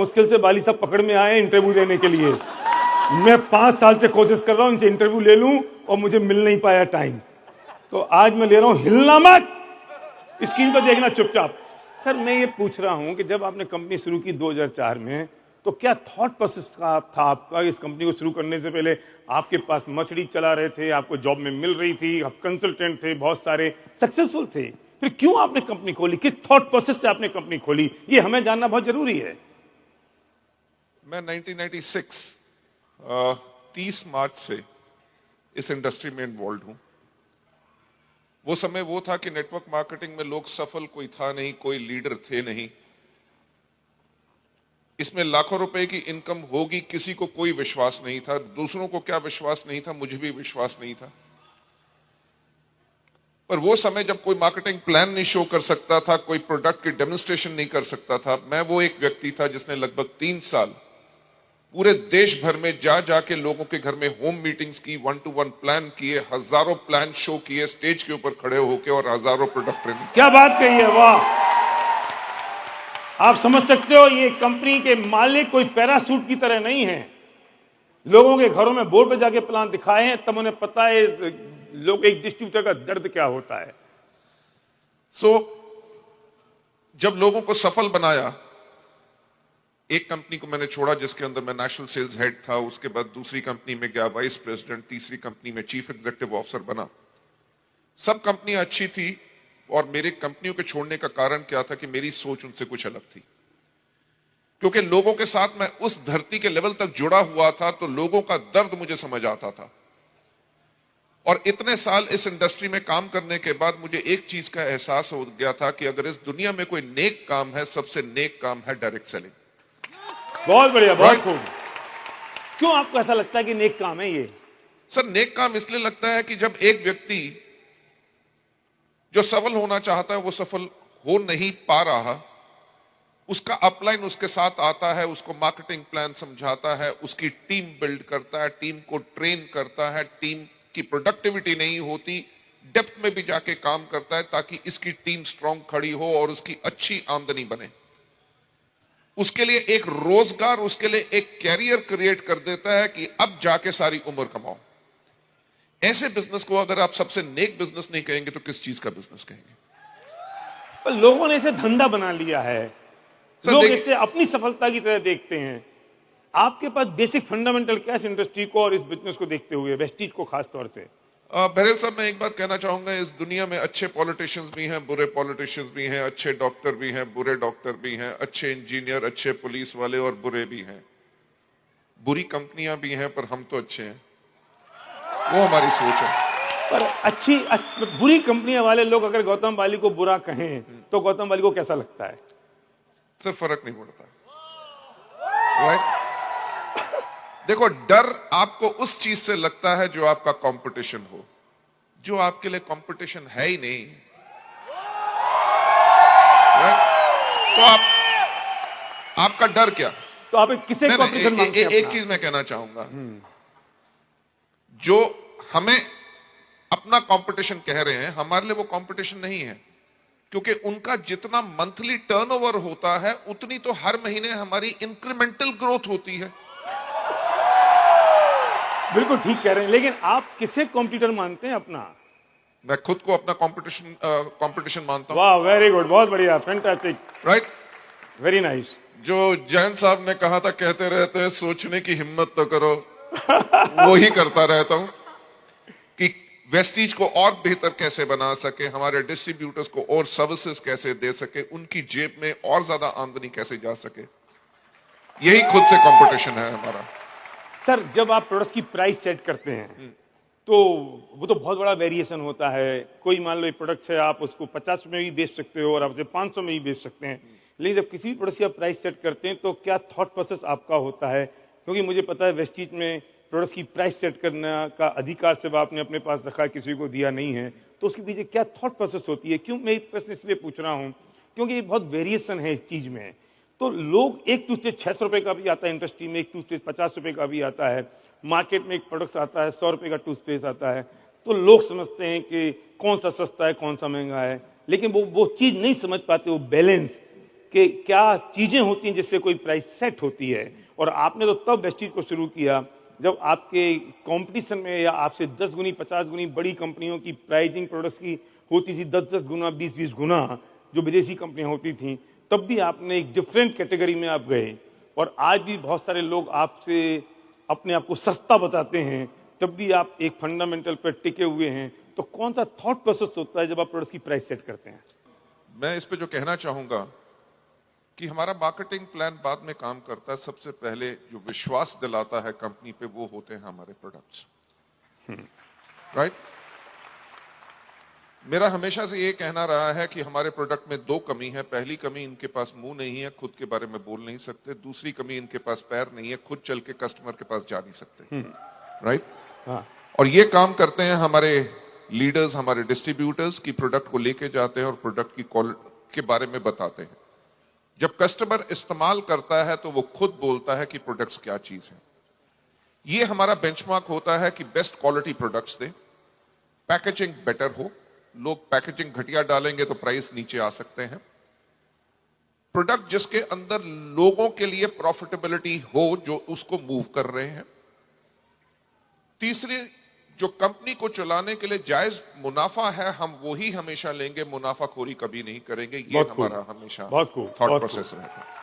मुश्किल से बाली साहब पकड़ में आए इंटरव्यू देने के लिए। मैं 5 साल से कोशिश कर रहा हूं इनसे इंटरव्यू ले लूं और मुझे मिल नहीं पाया टाइम। तो आज मैं ले रहा हूं, हिलना मत, स्क्रीन पर देखना चुपचाप। सर मैं ये पूछ रहा हूं कि जब आपने कंपनी शुरू की 2004 में, तो क्या थॉट प्रोसेस था आपका इस कंपनी को शुरू करने से पहले? आपके पास मछली चला रहे थे, आपको जॉब में मिल रही थी, आप कंसल्टेंट थे, बहुत सारे सक्सेसफुल थे, फिर क्यों आपने कंपनी खोली? किस थॉट प्रोसेस से आपने कंपनी खोली, ये हमें जानना बहुत जरूरी है। मैं 1996 30 मार्च से इस इंडस्ट्री में इन्वॉल्व हूं। वो समय वो था कि नेटवर्क मार्केटिंग में लोग सफल कोई था नहीं, कोई लीडर थे नहीं। इसमें लाखों रुपए की इनकम होगी, किसी को कोई विश्वास नहीं था। दूसरों को क्या विश्वास नहीं था, मुझे भी विश्वास नहीं था। पर वो समय जब कोई मार्केटिंग प्लान नहीं शो कर सकता था, कोई प्रोडक्ट की डेमोन्स्ट्रेशन नहीं कर सकता था, मैं वो एक व्यक्ति था जिसने लगभग 3 साल पूरे देश भर में जा जाके लोगों के घर में होम मीटिंग्स की, 1-to-1 प्लान किए, हजारों प्लान शो किए स्टेज के ऊपर खड़े होके, और हजारों प्रोडक्ट ट्रेनिंग। क्या बात कही है, वाह! आप समझ सकते हो ये कंपनी के मालिक कोई पैराशूट की तरह नहीं है। लोगों के घरों में बोर्ड पे जाके प्लान दिखाए हैं, तब उन्हें पता है लोग एक डिस्ट्रीब्यूटर का दर्द क्या होता है। जब लोगों को सफल बनाया, एक कंपनी को मैंने छोड़ा जिसके अंदर मैं नेशनल सेल्स हेड था, उसके बाद दूसरी कंपनी में गया वाइस प्रेसिडेंट, तीसरी कंपनी में चीफ एग्जीक्यूटिव ऑफिसर बना। सब कंपनियां अच्छी थी, और मेरे कंपनियों के छोड़ने का कारण क्या था कि मेरी सोच उनसे कुछ अलग थी। क्योंकि लोगों के साथ मैं उस धरती के लेवल तक जुड़ा हुआ था, तो लोगों का दर्द मुझे समझ आता था। और इतने साल इस इंडस्ट्री में काम करने के बाद मुझे एक चीज का एहसास हो गया था कि अगर इस दुनिया में कोई नेक काम है, सबसे नेक काम है डायरेक्ट सेलिंग। बहुत बढ़िया, बहुत खूब। क्यों आपको ऐसा लगता है कि नेक काम है ये? सर, नेक काम इसलिए लगता है कि जब एक व्यक्ति जो सफल होना चाहता है वो सफल हो नहीं पा रहा, उसका अपलाइन उसके साथ आता है, उसको मार्केटिंग प्लान समझाता है, उसकी टीम बिल्ड करता है, टीम को ट्रेन करता है, टीम की प्रोडक्टिविटी नहीं होती, डेप्थ में भी जाके काम करता है ताकि इसकी टीम स्ट्रांग खड़ी हो और उसकी अच्छी आमदनी बने। उसके लिए एक रोजगार, उसके लिए एक कैरियर क्रिएट कर देता है कि अब जाके सारी उम्र कमाओ। ऐसे बिजनेस को अगर आप सबसे नेक बिजनेस नहीं कहेंगे तो किस चीज का बिजनेस कहेंगे? पर लोगों ने इसे धंधा बना लिया है, लोग इसे अपनी सफलता की तरह देखते हैं। आपके पास बेसिक फंडामेंटल क्या इस इंडस्ट्री को और इस बिजनेस को देखते हुए, वेस्टीज को खास तौर से? बहरेल साहब, मैं एक बात कहना चाहूंगा, इस दुनिया में अच्छे पॉलिटिशियंस भी हैं, बुरे पॉलिटिशियंस भी हैं, अच्छे डॉक्टर भी हैं, बुरे डॉक्टर भी हैं, अच्छे इंजीनियर, अच्छे पुलिस वाले और बुरे भी हैं, बुरी कंपनियां भी हैं, पर हम तो अच्छे हैं। वो हमारी सोच है। पर बुरी कंपनियां वाले लोग अगर गौतम वाली को बुरा कहें तो गौतम वाली को कैसा लगता है? सर, फर्क नहीं पड़ता, राइट? देखो, डर आपको उस चीज से लगता है जो आपका कंपटीशन हो, जो आपके लिए कंपटीशन है ही नहीं, राइट? तो आपका डर क्या? तो आप किसे कंपटीशन मानते हैं? एक चीज मैं कहना चाहूंगा, जो हमें अपना कंपटीशन कह रहे हैं, हमारे लिए वो कंपटीशन नहीं है, क्योंकि उनका जितना मंथली टर्नओवर होता है उतनी तो हर महीने हमारी इंक्रीमेंटल ग्रोथ होती है। बिल्कुल ठीक कह रहे हैं, लेकिन आप किसे कॉम्पिटिटर मानते हैं अपना? मैं खुद को अपना कंपटीशन मानता हूं। वाह, वेरी गुड, बहुत बढ़िया, फैंटास्टिक, राइट, वेरी नाइस। जो जैन साहब ने कहा था, कहते रहते हैं सोचने की हिम्मत तो करो, वो ही करता रहता हूं कि वेस्टीज को और बेहतर कैसे बना सके, हमारे डिस्ट्रीब्यूटर्स को और सर्विसेज कैसे दे सके, उनकी जेब में और ज्यादा आमदनी कैसे जा सके, यही खुद से कंपटीशन है हमारा। सर, जब आप प्रोडक्ट्स की प्राइस सेट करते हैं तो वो तो बहुत बड़ा वेरिएशन होता है। कोई मान लो एक प्रोडक्ट है, आप उसको 50 में भी बेच सकते हो और आप उसे 500 में भी बेच सकते हैं, लेकिन जब किसी भी प्रोडक्ट की आप प्राइस सेट करते हैं तो क्या थॉट प्रोसेस आपका होता है? क्योंकि मुझे पता है वेस्टीज में प्रोडक्ट्स की प्राइस सेट करने का अधिकार सिर्फ आपने अपने पास रखा, किसी को दिया नहीं है, तो उसके पीछे क्या थॉट प्रोसेस होती है? क्यों मैं ये प्रश्न इसलिए पूछ रहा हूँ क्योंकि ये बहुत वेरिएशन है इस चीज में। तो लोग, एक टूथपेस्ट 600 रुपए का भी आता है इंडस्ट्री में, एक टूथपेस्ट 50 रुपए का भी आता है, मार्केट में एक प्रोडक्ट आता है 100 रुपए का टूथपेस्ट आता है, तो लोग समझते हैं कि कौन सा सस्ता है कौन सा महंगा है, लेकिन वो चीज नहीं समझ पाते, वो बैलेंस कि क्या चीजें होती हैं जिससे कोई प्राइस सेट होती है। और आपने तो तब वेस्टीज को शुरू किया जब आपके कंपटीशन में या आपसे 10 गुनी 50 गुनी बड़ी कंपनियों की प्राइसिंग प्रोडक्ट्स की होती थी, 10-10 गुना 20-20 गुना जो विदेशी कंपनियां होती थी। तब भी आपने एक डिफरेंट कैटेगरी में आप गए और आज भी बहुत सारे लोग आपसे अपने आप को सस्ता बताते हैं, तब भी आप एक फंडामेंटल पर टिके हुए हैं। तो कौन सा थॉट प्रोसेस होता है जब आप प्रोडक्ट्स की प्राइस सेट करते हैं? मैं इस पे जो कहना चाहूंगा कि हमारा मार्केटिंग प्लान बाद में काम करता है। सबसे पहले जो विश्वास दिलाता है कंपनी पे वो होते हैं हमारे प्रोडक्ट्स, राइट। मेरा हमेशा से ये कहना रहा है कि हमारे प्रोडक्ट में दो कमी है। पहली कमी, इनके पास मुंह नहीं है, खुद के बारे में बोल नहीं सकते। दूसरी कमी, इनके पास पैर नहीं है, खुद चल के कस्टमर के पास जा नहीं सकते, राइट। हाँ। और ये काम करते हैं हमारे लीडर्स, हमारे डिस्ट्रीब्यूटर्स की प्रोडक्ट को लेके जाते हैं और प्रोडक्ट की क्वालिटी के बारे में बताते हैं। जब कस्टमर इस्तेमाल करता है तो वो खुद बोलता है कि प्रोडक्ट्स क्या चीज है। ये हमारा बेंचमार्क होता है कि बेस्ट क्वालिटी प्रोडक्ट्स दे, पैकेजिंग बेटर हो। लोग पैकेजिंग घटिया डालेंगे तो प्राइस नीचे आ सकते हैं। प्रोडक्ट जिसके अंदर लोगों के लिए प्रॉफिटेबिलिटी हो, जो उसको मूव कर रहे हैं। तीसरी, जो कंपनी को चलाने के लिए जायज मुनाफा है, हम वो ही हमेशा लेंगे, मुनाफाखोरी कभी नहीं करेंगे। ये हमारा हमेशा थॉट प्रोसेस रहता है।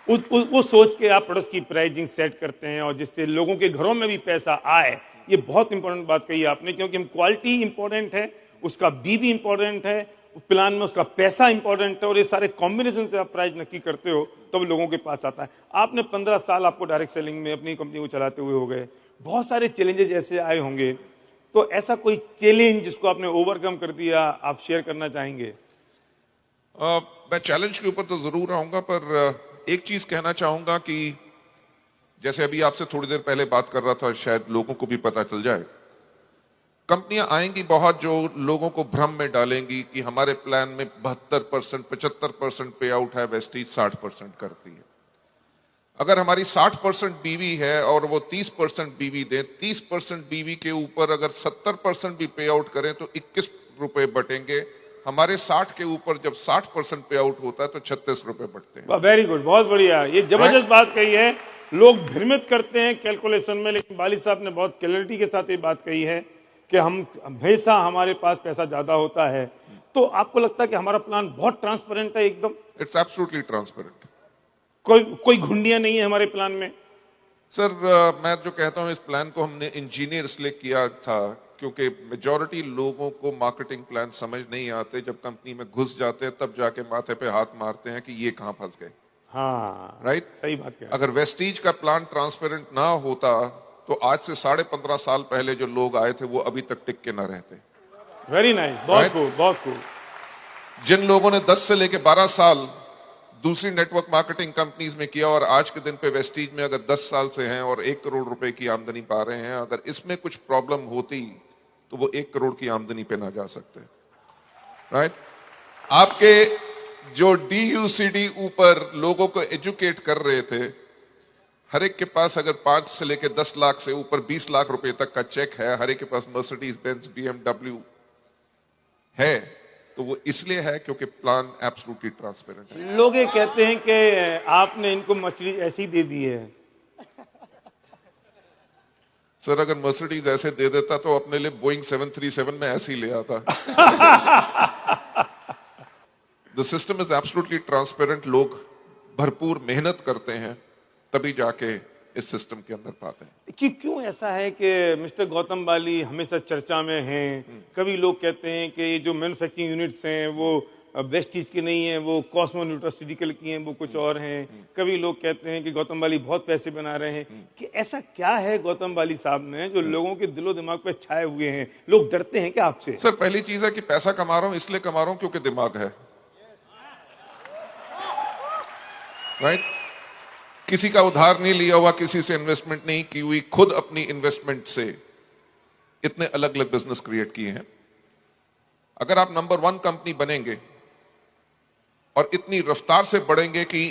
वो सोच के आप प्रोडक्ट्स की प्राइसिंग सेट करते हैं और जिससे लोगों के घरों में भी पैसा आए। ये बहुत इंपॉर्टेंट बात कही आपने, क्योंकि हम क्वालिटी इंपॉर्टेंट है, उसका बी भी इंपॉर्टेंट है, प्लान में उसका पैसा इंपॉर्टेंट है, और ये सारे कॉम्बिनेशन से आप प्राइस नक्की करते हो तब लोगों के पास आता है। आपने 15 साल आपको डायरेक्ट सेलिंग में अपनी कंपनी को चलाते हुए हो गए, बहुत सारे चैलेंजेस ऐसे आए होंगे, तो ऐसा कोई चैलेंज जिसको आपने ओवरकम कर दिया, आप शेयर करना चाहेंगे? मैं चैलेंज के ऊपर तो जरूर आऊंगा, पर एक चीज कहना चाहूंगा कि जैसे अभी आपसे थोड़ी देर पहले बात कर रहा था, शायद लोगों को भी पता चल जाए। कंपनियां आएंगी बहुत जो लोगों को भ्रम में डालेंगी कि हमारे प्लान में 72% 75% पे आउट है, वेस्टीज 60% करती है। अगर हमारी 60% बीवी है और वो 30% बीवी दें, 30% बीवी के ऊपर अगर 70% भी पे आउट करें तो 21 रुपए बटेंगे। हमारे 60 के ऊपर जब 60% पे आउट होता है तो 36 रुपए बटते हैं। वेरी गुड, बहुत बढ़िया, ये जबरदस्त बात कही है। लोग भ्रमित करते हैं कैलकुलेशन में, लेकिन बाली साहब ने बहुत क्लैरिटी के साथ ये बात कही है कि हम हमेशा हमारे पास पैसा ज्यादा होता है। तो आपको लगता है कि हमारा प्लान बहुत ट्रांसपेरेंट है? एकदम इट्स एब्सोल्युटली ट्रांसपेरेंट। कोई घुंडियां नहीं है हमारे प्लान में? सर, मैं जो कहता हूं, इस प्लान को हमने इंजीनियर इसलिए किया था क्योंकि मेजॉरिटी लोगों को मार्केटिंग प्लान समझ नहीं आते। जब कंपनी में घुस जाते हैं तब जाके माथे पे हाथ मारते हैं कि ये कहां फंस गए। हाँ, राइट, सही बात है। अगर वेस्टीज का प्लान ट्रांसपेरेंट ना होता तो आज से 15.5 साल पहले जो लोग आए थे वो अभी तक टिक के ना रहते। वेरी नाइस, बहुत खूब, बहुत खूब। जिन लोगों ने 10 से लेके 12 साल दूसरी नेटवर्क मार्केटिंग कंपनीज में किया और आज के दिन पे वेस्टीज में अगर 10 साल से हैं और 1 करोड़ रुपए की आमदनी पा रहे हैं, अगर इसमें कुछ प्रॉब्लम होती तो वो 1 करोड़ की आमदनी पे ना जा सकते। राइट, आपके जो DUCD ऊपर लोगों को एजुकेट कर रहे थे, हर एक के पास अगर 5 से लेके 10 लाख से ऊपर 20 लाख रुपए तक का चेक है, हर एक के पास मर्सिडीज बेंज BMW है, तो वो इसलिए है क्योंकि प्लान एब्सोल्युटली ट्रांसपेरेंट है। लोग ये कहते हैं कि आपने इनको मछली ऐसी दे दी है। सर, अगर मर्सिडीज ऐसे दे देता तो अपने लिए बोइंग 737 में ऐसे ही ले आता। The system is absolutely transparent. लोग भरपूर मेहनत करते हैं तभी जाके इस सिस्टम के अंदर पाते हैं। कि क्यों ऐसा है कि मिस्टर गौतम बाली हमेशा चर्चा में हैं? कभी लोग कहते हैं कि ये जो मैन्युफैक्चरिंग यूनिट्स हैं वो वेस्टीज की नहीं है, वो कॉस्मो न्यूट्रास्यूटिकल की हैं, वो कुछ और हैं। कभी लोग कहते हैं कि गौतम बाली बहुत पैसे बना रहे हैं। कि ऐसा क्या है गौतम बाली साहब में जो लोगों के दिलो दिमाग पे छाए हुए हैं? लोग डरते हैं क्या आपसे? सर, पहली चीज है कि पैसा कमा रहा हूं इसलिए कमा रहा हूं क्योंकि दिमाग है। राइट, किसी का उधार नहीं लिया हुआ, किसी से इन्वेस्टमेंट नहीं की हुई, खुद अपनी इन्वेस्टमेंट से इतने अलग अलग बिजनेस क्रिएट किए हैं। अगर आप नंबर 1 कंपनी बनेंगे और इतनी रफ्तार से बढ़ेंगे कि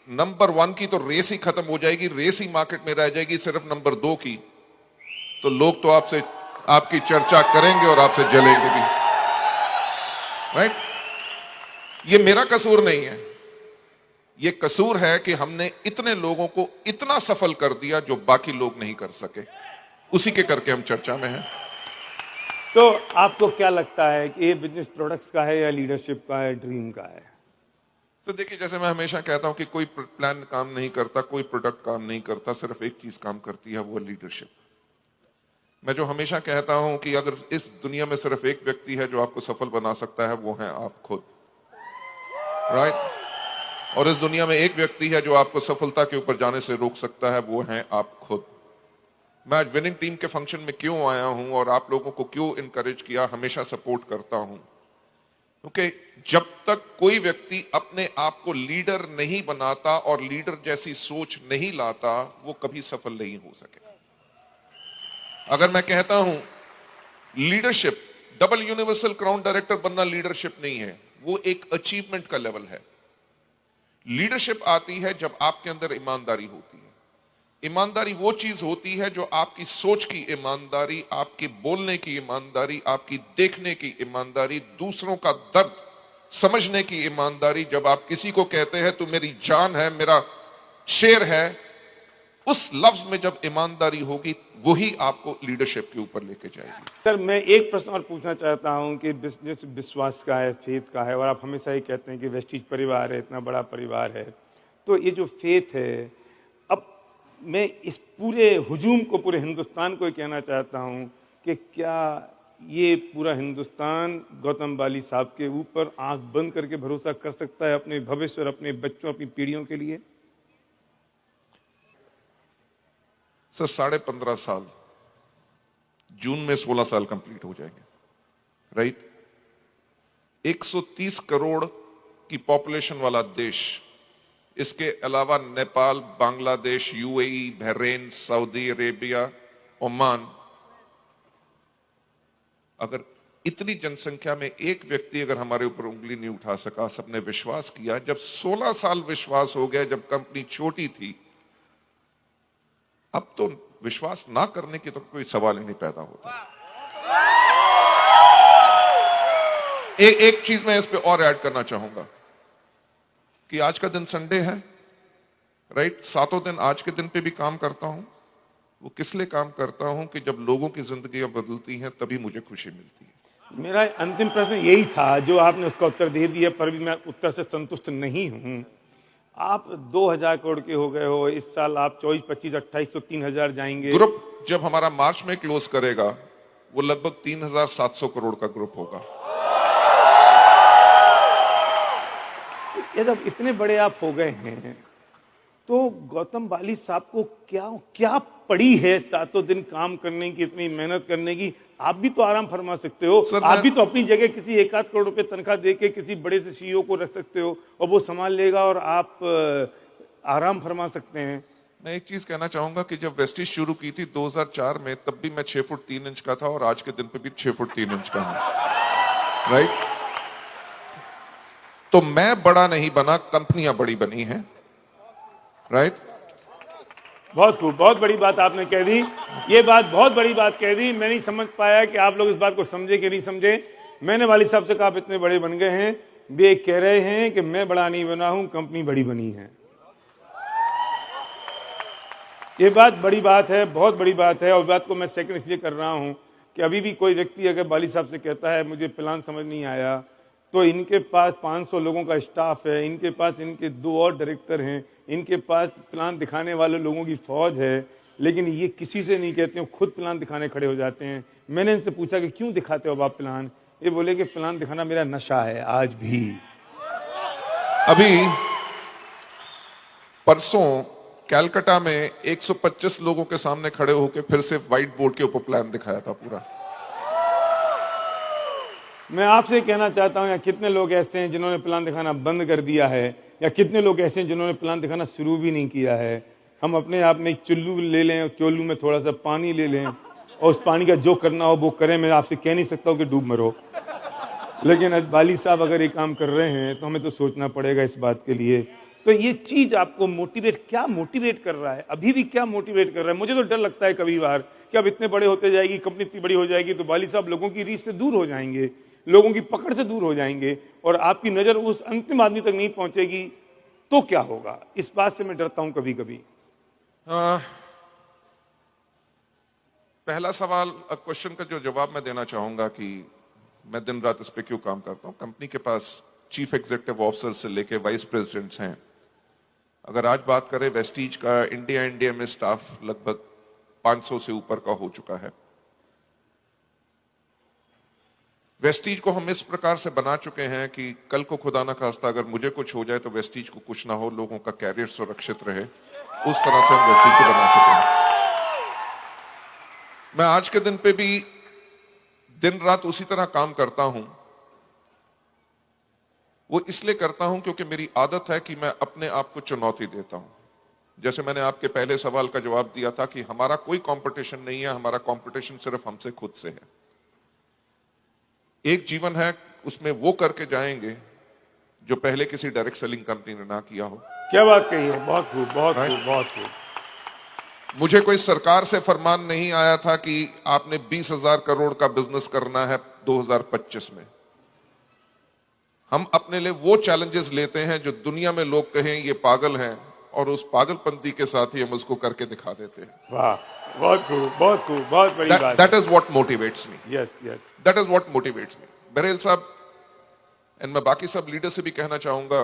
नंबर 1 की तो रेस ही खत्म हो जाएगी, रेस ही मार्केट में रह जाएगी सिर्फ नंबर 2 की, तो लोग तो आपसे आपकी चर्चा करेंगे और आपसे जलेंगे भी। राइट, ये मेरा कसूर नहीं है। ये कसूर है कि हमने इतने लोगों को इतना सफल कर दिया जो बाकी लोग नहीं कर सके, उसी के करके हम चर्चा में हैं। तो आपको क्या लगता है कि ये बिजनेस प्रोडक्ट्स का है या लीडरशिप का है, ड्रीम का है? तो देखिए, जैसे मैं हमेशा कहता हूं कि कोई प्लान काम नहीं करता, कोई प्रोडक्ट काम नहीं करता, सिर्फ एक चीज काम करती है, वो लीडरशिप। मैं जो हमेशा कहता हूं कि अगर इस दुनिया में सिर्फ एक व्यक्ति है जो आपको सफल बना सकता है, वो है आप खुद, राइट? और इस दुनिया में एक व्यक्ति है जो आपको सफलता के ऊपर जाने से रोक सकता है, वो है आप खुद। मैं आज विनिंग टीम के फंक्शन में क्यों आया हूं और आप लोगों को क्यों इनकरेज किया, हमेशा सपोर्ट करता हूं, क्योंकि जब तक कोई व्यक्ति अपने आप को लीडर नहीं बनाता और लीडर जैसी सोच नहीं लाता, वो कभी सफल नहीं हो सके। अगर मैं कहता हूं leadership, double universal crown director बनना लीडरशिप नहीं है, वो एक अचीवमेंट का लेवल है। लीडरशिप आती है जब आपके अंदर ईमानदारी होती है। ईमानदारी वो चीज होती है जो आपकी सोच की ईमानदारी, आपके बोलने की ईमानदारी, आपकी देखने की ईमानदारी, दूसरों का दर्द समझने की ईमानदारी। जब आप किसी को कहते हैं तू मेरी जान है, मेरा शेर है, उस लफ्ज में जब ईमानदारी होगी, वही आपको लीडरशिप के ऊपर लेके जाएगी। सर, मैं एक प्रश्न और पूछना चाहता हूं कि बिजनेस विश्वास का है, फेथ का है, और आप हमेशा ही कहते हैं कि वेस्टीज परिवार है, इतना बड़ा परिवार है, तो ये जो फेथ है, अब मैं इस पूरे हुजूम को, पूरे हिंदुस्तान को कहना चाहता हूं कि क्या ये पूरा हिंदुस्तान गौतम बाली साहब के ऊपर आंख बंद करके भरोसा कर सकता है अपने भविष्य और अपने बच्चों, अपनी पीढ़ियों के लिए? सर, 15.5 साल, जून में 16 साल कंप्लीट हो जाएंगे, राइट? 130 करोड़ की पॉपुलेशन वाला देश, इसके अलावा Nepal, Bangladesh, UAE, Bahrain, Saudi Arabia, Oman, अगर इतनी जनसंख्या में एक व्यक्ति अगर हमारे ऊपर उंगली नहीं उठा सका, सबने विश्वास किया, जब 16 साल विश्वास हो गया, जब कंपनी छोटी थी, अब तो विश्वास ना करने की तो कोई सवाल ही नहीं पैदा होता। एक चीज मैं इस पे और ऐड करना चाहूंगा कि आज का दिन संडे है, राइट? 7 दिन आज के दिन पे भी काम करता हूं। वो किस लिए काम करता हूं कि जब लोगों की जिंदगियां बदलती हैं, तभी मुझे खुशी मिलती है। मेरा अंतिम प्रश्न यही था, जो आपने उसका उत्तर दे दिया, पर भी मैं उत्तर से संतुष्ट नहीं हूं। आप 2000 करोड़ के हो गए हो, इस साल आप 24, 25, 28 तो 3000 जाएंगे। ग्रुप जब हमारा मार्च में क्लोज करेगा, वो लगभग 3700 करोड़ का ग्रुप होगा। ये जब इतने बड़े आप हो गए हैं, तो गौतम बाली साहब को क्या पड़ी है 7 दिन काम करने की, इतनी मेहनत करने की? आप भी तो आराम फरमा सकते हो। आप भी तो अपनी जगह किसी 1-8 करोड़ रुपए तनख्वाह देके किसी बड़े से सीईओ को रख सकते हो और वो संभाल लेगा और आप आराम फरमा सकते हैं। मैं एक चीज कहना चाहूंगा कि जब वेस्टीज शुरू की थी 2004 में, तब भी मैं 6 फुट 3 इंच का था और आज के दिन पे भी 6 फुट 3 इंच का हूं, राइट? तो मैं बड़ा नहीं बना, कंपनियां बड़ी बनी हैं, राइट? बहुत खूब, बहुत बड़ी बात आपने कह दी। ये बात बहुत बड़ी बात कह दी। मैं नहीं समझ पाया कि आप लोग इस बात को समझे कि नहीं समझे। मैंने वाली साहब से कहा आप इतने बड़े बन गए हैं, वे कह रहे हैं कि मैं बड़ा नहीं बना हूं, कंपनी बड़ी बनी है। ये बात बड़ी बात है, बहुत बड़ी बात है। और बात को मैं सेकंड इसलिए कर रहा हूं कि अभी भी कोई व्यक्ति अगर बाली साहब से कहता है मुझे प्लान समझ नहीं आया, तो इनके पास 500 लोगों का स्टाफ है, इनके पास इनके 2 और डायरेक्टर हैं, इनके पास प्लान दिखाने वाले लोगों की फौज है, लेकिन ये किसी से नहीं कहते हो, खुद प्लान दिखाने खड़े हो जाते हैं। मैंने इनसे पूछा कि क्यों दिखाते हो आप प्लान? ये बोले कि प्लान दिखाना मेरा नशा है आज भी। अभी परसों कैलकाटा में 125 लोगों के सामने खड़े होकर फिर से व्हाइट बोर्ड के ऊपर प्लान दिखाया था पूरा। मैं आपसे कहना चाहता हूं, या कितने लोग ऐसे हैं जिन्होंने प्लान दिखाना बंद कर दिया है, या कितने लोग ऐसे हैं जिन्होंने प्लान दिखाना शुरू भी नहीं किया है। हम अपने आप में एक चुल्लू ले लें, चोलू में थोड़ा सा पानी ले लें और उस पानी का जो करना हो वो करें। मैं आपसे कह नहीं सकता हूं कि डूब मरो, लेकिन बाली साहब अगर ये काम कर रहे हैं तो हमें तो सोचना पड़ेगा इस बात के लिए। तो ये चीज आपको क्या मोटिवेट कर रहा है? अभी भी क्या मोटिवेट कर रहा है? मुझे तो डर लगता है कभी बार कि अब इतने बड़े होते जाएगी, कंपनी इतनी बड़ी हो जाएगी, तो बाली साहब लोगों की रीच से दूर हो जाएंगे, लोगों की पकड़ से दूर हो जाएंगे और आपकी नजर उस अंतिम आदमी तक नहीं पहुंचेगी तो क्या होगा? इस बात से मैं डरता हूं कभी कभी। पहला सवाल, क्वेश्चन का जो जवाब मैं देना चाहूंगा कि मैं दिन रात इस पे क्यों काम करता हूं। कंपनी के पास चीफ एग्जीक्यूटिव ऑफिसर से लेके वाइस प्रेसिडेंट्स हैं। अगर आज बात करें वेस्टीज का, इंडिया में स्टाफ लगभग 500 से ऊपर का हो चुका है। वेस्टीज को हम इस प्रकार से बना चुके हैं कि कल को खुदा ना खास्ता अगर मुझे कुछ हो जाए तो वेस्टीज को कुछ ना हो, लोगों का कैरियर सुरक्षित रहे, उस तरह से हम वेस्टीज को बना चुके हैं। मैं आज के दिन पे भी दिन रात उसी तरह काम करता हूं। वो इसलिए करता हूं क्योंकि मेरी आदत है कि मैं अपने आप को चुनौती देता हूं। जैसे मैंने आपके पहले सवाल का जवाब दिया था कि हमारा कोई कंपटीशन नहीं है, हमारा कंपटीशन सिर्फ हमसे खुद से है। एक जीवन है, उसमें वो करके जाएंगे जो पहले किसी डायरेक्ट सेलिंग कंपनी ने ना किया हो। क्या बात कही है, बहुत खूब, बहुत Right? खूब, बहुत खूब। मुझे कोई सरकार से फरमान नहीं आया था कि आपने 20,000 करोड़ का बिजनेस करना है 2025 में। हम अपने लिए वो चैलेंजेस लेते हैं जो दुनिया में लोग कहें ये पागल हैं, और उस पागलपंती के साथ ही हम उसको करके दिखा देते हैं। वाह, बहुत खूब, बहुत खूब, बहुत बड़ी बात। That is what motivates me. Yes, yes. That is what motivates me. बहरेल साहब, एंड मैं बाकी सब लीडर से भी कहना चाहूंगा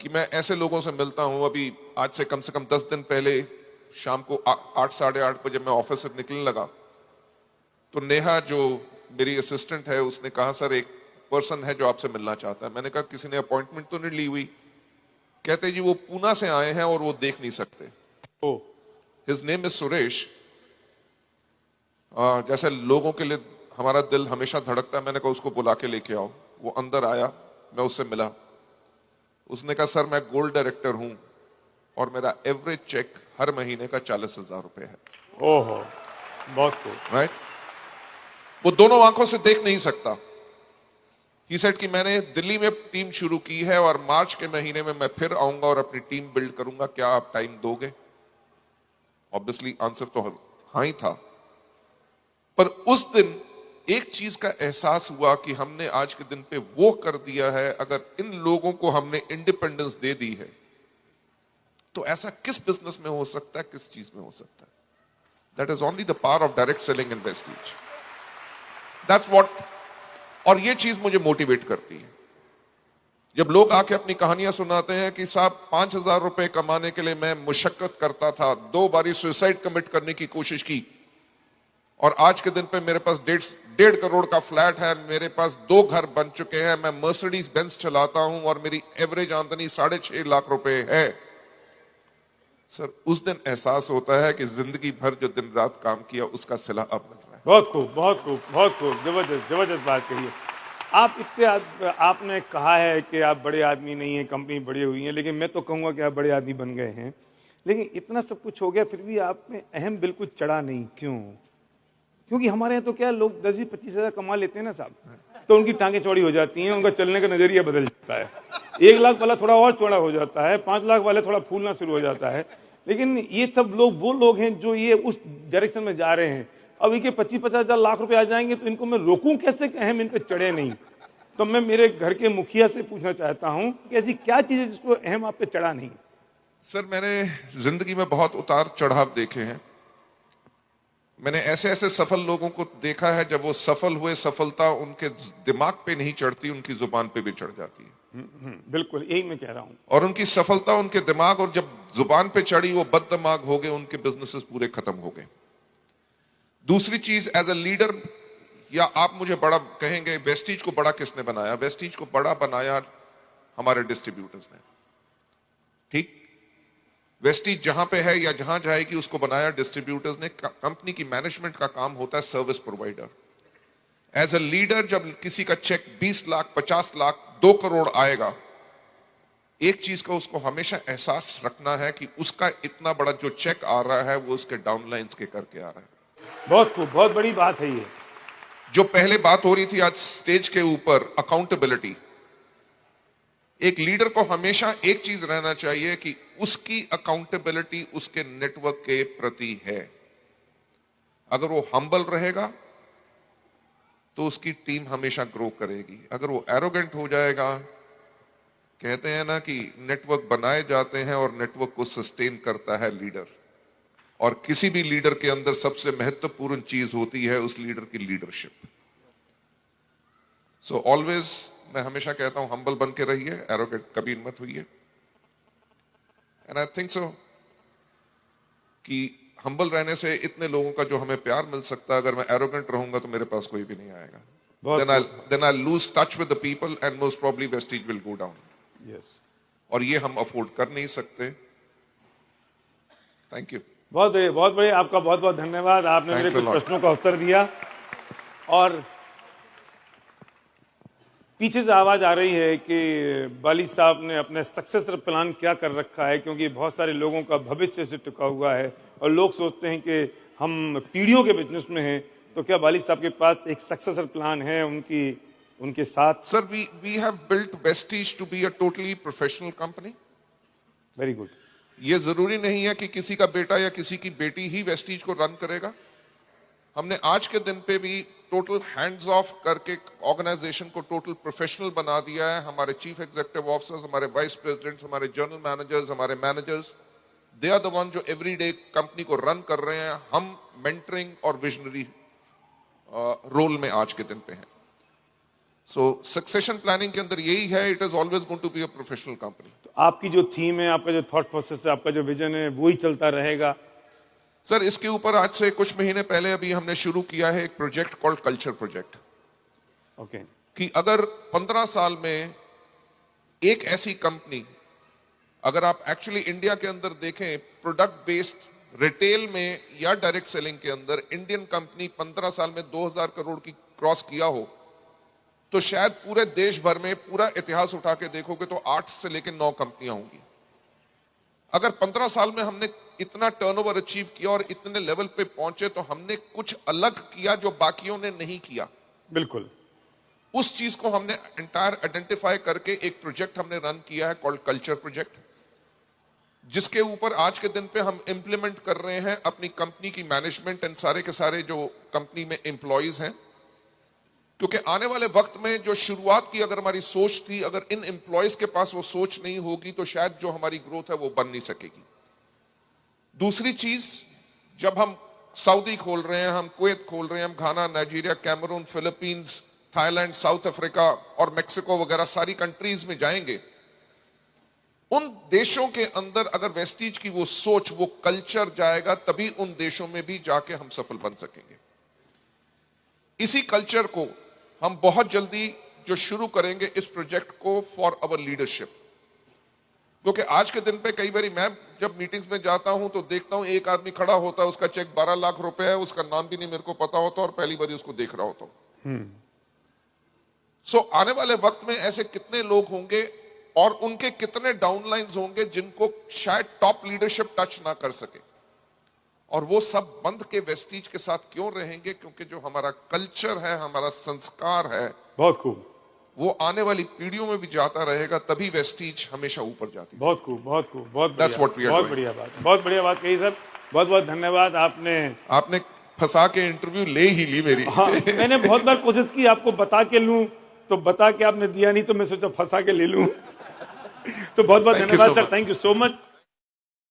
कि मैं ऐसे लोगों से मिलता हूं। अभी आज से कम 10 दिन पहले शाम को 8 साढ़े 8 बजे मैं ऑफिस से निकलने लगा तो नेहा जो मेरी असिस्टेंट है उसने कहा, सर एक पर्सन है जो आपसे मिलना चाहता है। मैंने कहा किसी ने अपॉइंटमेंट तो नहीं ली हुई? कहते जी वो पूना से आए हैं और वो देख नहीं सकते। ओ, हिज नेम इज सुरेश। जैसे लोगों के लिए हमारा दिल हमेशा धड़कता है, मैंने कहा उसको बुला के लेके आओ। वो अंदर आया, मैं उससे मिला। उसने कहा सर मैं गोल्ड डायरेक्टर हूं और मेरा एवरेज चेक हर महीने का 40,000 रुपए है। ओहो, बहुत खूब। राइट? वो दोनों आंखों से देख नहीं सकता। ही सेड कि मैंने दिल्ली में टीम शुरू की है और मार्च के महीने में मैं फिर आऊंगा और अपनी टीम बिल्ड करूंगा, क्या आप टाइम दोगे? ऑब्वियसली आंसर तो हाँ ही था। पर उस दिन एक चीज का एहसास हुआ कि हमने आज के दिन पे वो कर दिया है। अगर इन लोगों को हमने इंडिपेंडेंस दे दी है तो ऐसा किस बिजनेस में हो सकता है, किस चीज में हो सकता है? That is only the power of direct selling in Vestige. That's what. और ये चीज मुझे मोटिवेट करती है। जब लोग आके अपनी कहानियां सुनाते हैं कि साहब 5,000 रुपए कमाने के लिए मैं मुशक्कत करता था, 2 बारी सुसाइड कमिट करने की कोशिश की, और आज के दिन पे मेरे पास 1.5 करोड़ का फ्लैट है, मेरे पास 2 घर बन चुके हैं, मैं मर्सिडीज बेंज चलाता हूं और मेरी एवरेज आमदनी 6.5 लाख रुपए है। सर उस दिन एहसास होता है कि जिंदगी भर जो दिन रात काम किया उसका सिला अब मिल रहा है। बहुत खूब, बहुत खूब, बहुत खूब, जबरदस्त, जबरदस्त बात कही है। आप इतने आपने कहा है कि आप बड़े आदमी नहीं हैं, कंपनी बड़ी हुई है, लेकिन मैं तो कहूँगा कि आप बड़े आदमी बन गए हैं। लेकिन इतना सब कुछ हो गया फिर भी आप में अहम बिल्कुल चढ़ा नहीं, क्यों? क्योंकि हमारे यहाँ तो क्या लोग 10-25 हज़ार कमा लेते हैं ना साहब, तो उनकी टांगें चौड़ी हो जाती हैं, उनका चलने का नजरिया बदल जाता है। 1 लाख वाला थोड़ा और चौड़ा हो जाता है, 5 लाख वाले थोड़ा फूलना शुरू हो जाता है। लेकिन ये सब लोग वो लोग हैं जो ये उस डायरेक्शन में जा रहे हैं। अब इनके 25-50 लाख रुपए आ जाएंगे तो इनको मैं रोकूं कैसे कि अहम इन पे चढ़े नहीं? तो मैं मेरे घर के मुखिया से पूछना चाहता हूं कि ऐसी क्या चीज है जिसको अहम आप पे चढ़ा नहीं? सर मैंने जिंदगी में बहुत उतार चढ़ाव देखे हैं। मैंने ऐसे ऐसे सफल लोगों को देखा है, जब वो सफल हुए सफलता उनके दिमाग पे नहीं चढ़ती, उनकी जुबान पे भी चढ़ जाती है। बिल्कुल यही मैं कह रहा हूं। और उनकी सफलता उनके दिमाग, और जब जुबान पे चढ़ी वो बददिमाग हो गए, उनके बिजनेसेस पूरे खत्म हो गए। दूसरी चीज, एज अ लीडर, या आप मुझे बड़ा कहेंगे, वेस्टीज को बड़ा किसने बनाया? वेस्टीज को बड़ा बनाया हमारे डिस्ट्रीब्यूटर्स ने। ठीक, वेस्टीज जहां पे है या जहां जाएगी उसको बनाया डिस्ट्रीब्यूटर्स ने। कंपनी की मैनेजमेंट का काम होता है service provider. As a leader जब किसी का चेक 20 लाख, 50 लाख, 2 करोड़ आएगा, एक चीज का उसको हमेशा एहसास रखना है कि उसका इतना बड़ा जो चेक आ रहा है वो उसके डाउनलाइंस के करके आ रहा है। बहुत खूब, बहुत बड़ी बात है ये। जो पहले बात हो रही थी आज स्टेज के ऊपर, अकाउंटेबिलिटी। एक लीडर को हमेशा एक चीज रहना चाहिए कि उसकी अकाउंटेबिलिटी उसके नेटवर्क के प्रति है। अगर वो हम्बल रहेगा तो उसकी टीम हमेशा ग्रो करेगी। अगर वो एरोगेंट हो जाएगा कहते हैं ना कि नेटवर्क बनाए जाते हैं और नेटवर्क को सस्टेन करता है लीडर, और किसी भी लीडर के अंदर सबसे महत्वपूर्ण चीज होती है उस लीडर की लीडरशिप। सो ऑलवेज मैं हमेशा कहता हूं हम्बल बन के रहिए, एरोगेंट कभी मत होइए। एंड आई थिंक सो कि हम्बल रहने से इतने लोगों का जो हमें प्यार मिल सकता है, अगर मैं एरोगेंट रहूंगा तो मेरे पास कोई भी नहीं आएगा। then I'll lose touch with the people and most probably Vestige will go down. Yes. और ये हम अफोर्ड कर नहीं सकते। Thank you. बहुत बढ़िया, आपका बहुत बहुत धन्यवाद। आपने मेरे कुछ प्रश्नों का उत्तर दिया। और पीछे से आवाज आ रही है कि बाली साहब ने अपने सक्सेसर प्लान क्या कर रखा है, क्योंकि बहुत सारे लोगों का भविष्य से टिका हुआ है और लोग सोचते हैं कि हम पीढ़ियों के बिजनेस में हैं, तो क्या बाली साहब के पास एक सक्सेसर प्लान है उनके साथ? Sir, we have built Vestige to be a totally professional company. Very good. ये जरूरी नहीं है कि किसी का बेटा या किसी की बेटी ही वेस्टीज को रन करेगा। हमने आज के दिन पे भी टोटल हैंड्स ऑफ करके ऑर्गेनाइजेशन को टोटल प्रोफेशनल बना दिया है। हमारे चीफ एग्जीक्यूटिव ऑफिसर्स, हमारे वाइस प्रेसिडेंट्स, हमारे जनरल मैनेजर्स, हमारे managers, they are the one जो एवरी डे कंपनी को रन कर रहे हैं। हम मेंटरिंग और विजनरी रोल में आज के दिन पे हैं। सो सक्सेशन प्लानिंग के अंदर यही है, it is always going to be a professional company. तो आपकी जो थीम है, आपका जो थॉट प्रोसेस है, आपका जो विजन है, वो ही चलता रहेगा? सर, इसके ऊपर आज से कुछ महीने पहले अभी हमने शुरू किया है एक project called culture project. Okay. कि अगर 15 साल में एक ऐसी कंपनी, अगर आप एक्चुअली इंडिया के अंदर देखें प्रोडक्ट बेस्ड रिटेल में या डायरेक्ट सेलिंग के अंदर, इंडियन कंपनी 15 साल में 2000 करोड़ की क्रॉस किया हो, तो शायद पूरे देश भर में पूरा इतिहास उठा के देखोगे तो 8 से लेकर 9 कंपनियां होंगी। अगर 15 साल में हमने इतना टर्नओवर अचीव किया और इतने लेवल पे पहुंचे, तो हमने कुछ अलग किया जो बाकियों ने नहीं किया। बिल्कुल। उस चीज को हमने एंटायर आइडेंटिफाई करके एक प्रोजेक्ट हमने रन किया है कॉल्ड कल्चर प्रोजेक्ट, जिसके ऊपर आज के दिन पे हम इंप्लीमेंट कर रहे हैं अपनी कंपनी की मैनेजमेंट एंड सारे के सारे जो कंपनी में एम्प्लॉइज हैं। क्योंकि आने वाले वक्त में जो शुरुआत की अगर हमारी सोच थी, अगर इन एम्प्लॉयज के पास वो सोच नहीं होगी तो शायद जो हमारी ग्रोथ है वो बन नहीं सकेगी। दूसरी चीज, जब हम सऊदी खोल रहे हैं, हम कुवैत खोल रहे हैं, हम Ghana, Nigeria, Cameroon, Philippines, Thailand, South Africa और मेक्सिको वगैरह सारी कंट्रीज में जाएंगे, उन देशों के अंदर अगर वेस्टीज की वो सोच, वो कल्चर जाएगा, तभी उन देशों में भी जाके हम सफल बन सकेंगे। इसी कल्चर को हम बहुत जल्दी जो शुरू करेंगे इस प्रोजेक्ट को फॉर अवर लीडरशिप। क्योंकि आज के दिन पे कई बार मैं जब मीटिंग्स में जाता हूं तो देखता हूं एक आदमी खड़ा होता है, उसका चेक 12 लाख रुपए है, उसका नाम भी नहीं मेरे को पता होता और पहली बार उसको देख रहा होता हूं। सो आने वाले वक्त में ऐसे कितने लोग होंगे और उनके कितने डाउनलाइंस होंगे जिनको शायद टॉप लीडरशिप टच ना कर सके, और वो सब बंद के वेस्टीज के साथ क्यों रहेंगे? क्योंकि जो हमारा कल्चर है, हमारा संस्कार है, बहुत खूब, वो आने वाली पीढ़ियों में भी जाता रहेगा, तभी वेस्टीज हमेशा ऊपर जाती है। बहुत खूब, बहुत खूब, बहुत That's what we are बहुत doing. बढ़िया बात, बहुत बढ़िया बात कही सर। बहुत बहुत धन्यवाद। आपने फंसा के इंटरव्यू ले ही ली मेरी। हाँ, मैंने बहुत बार कोशिश की आपको बता के लूं, तो बता के आपने दिया नहीं, तो मैं सोचा फंसा के ले लूं। तो बहुत बहुत धन्यवाद sir, thank you so much.